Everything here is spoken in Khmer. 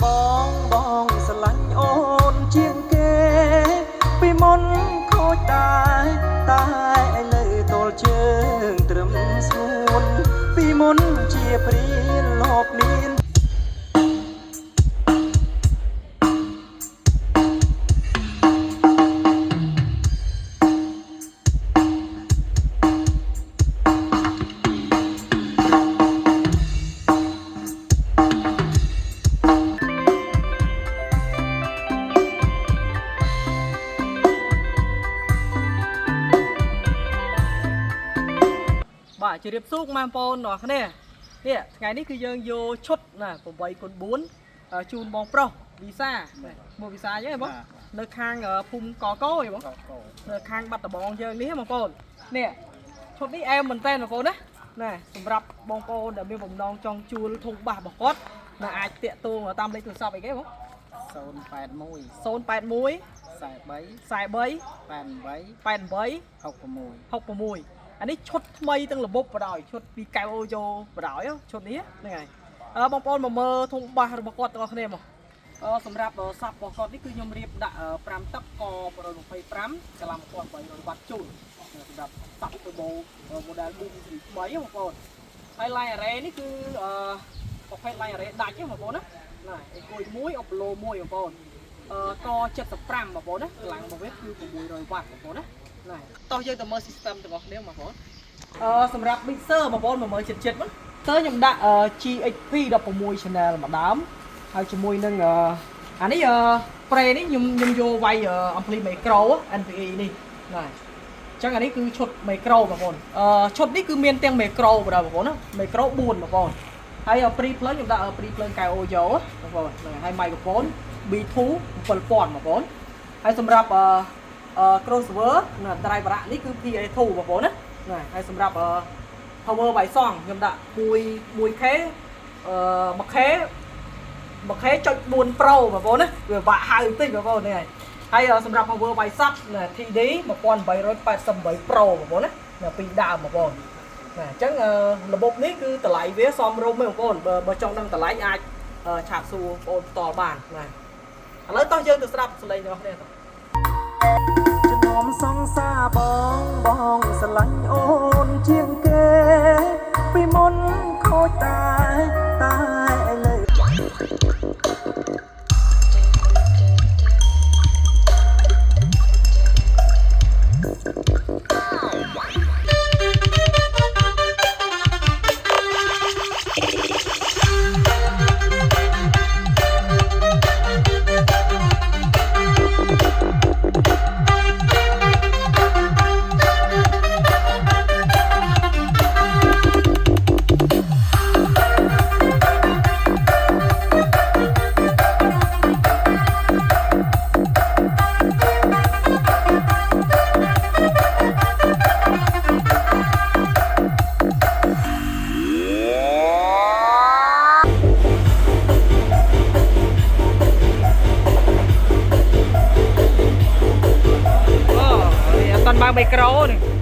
បងស្រឡាញ់អូនជាងគេពីមុនខូចដែរតែឥឡូវទល់ជើងត្រឹមស្ងួនពីមុនជាព្រានលបមានបាទជម្រាបសួរបងប្អូនទាំងអស់គ្នានេះថ្ងៃនេះគឺយើងយកឈុតណា8x4ជូនបងប្រុសវីសាមកវីសាអញ្ចឹងបងនៅខាងភូមិកកអីបងនៅខាងបាត់ដំបងយើងនេះបងប្អូននេះឈុតនេះអែមមែនតើបងប្អូនណាសម្រាប់បងប្អូនដែលមានបំណងចង់ជួលធុងបាសរបស់គាត់ណាអាចតាក់ទងតាមលេខទូរស័ព្ទអីគេបង081 43 អានេះឈុតថ្មីទាំងរបបបដ ாய் ឈុតពីកៅអូយោបដ ாய் ឈុតនេះហ្នឹងហើយបងប្អូនមកមើលធុងបាសរបស់គាត់ទាំងអស់គ្នាមកសម្រាប់សាប់របស់គាត់នេះគឺខ្ញុំរៀបដាក់5ទឹកក125កាឡាំគាត់300វ៉ាត់ជូនសម្រាប់សាប់ទៅបូ model boom 3បងប្អូនហើយ line array នេះគឺប្រភេទ line array ដាច់ទេបងប្អូនណាអេគុយ1អបឡូ1បងប្អូនក75បងប្អូនណាកម្លាំងរបស់វាគឺ600វ៉ាត់បងប្អូនណាតោះយើងទៅមើល system ទាំងអស់គ្នាបងប្អូនសម្រាប់ mixer បងប្អូនមកមើលចិត្តហ្នឹងតើខ្ញុំដាក់ GHP 16 channel ម្ដងហើយជាមួយនឹងអានេះspray នេះខ្ញុំយកវាយ ampli micro NPE នេះណាអញ្ចឹងអានេះគឺឈុត micro បងប្អូនឈុតនេះគឺមានទាំង micro បងប្អូនណា micro 4បងប្អូនហើយ pre plug ខ្ញុំដាក់ pre plug កៅអូយោបងប្អូនហើយ microphone B2 7000បងប្អូនហើយសម្រាប់crossover ណា driver នេះគឺ PA2 បងប្អូនណាហើយសម្រាប់ power by song ខ្ញុំដាក់ 1K 1K ចុច4 Pro បងប្អូនណាវាបាក់ហៅបន្តិចបងប្អូននេះហើយសម្រាប់ power by sub TD 1888 Pro បងប្អូនណាពីដើមបងប្អូនអញ្ចឹងระบบនេះគឺតម្លៃវាសមរម្យទេបងប្អូនបើចង់ដឹងតម្លៃអាចឆាតសួរបងប្អូនផ្ទាល់បានណាឥឡូវតោះយើងទៅស្ដាប់សំឡេងរបស់គ្នាចំណំសង្សារបងស្រឡាញ់អូនជាងគេពីមុនខូចតែឥឡូវបើមីក្រូនេះ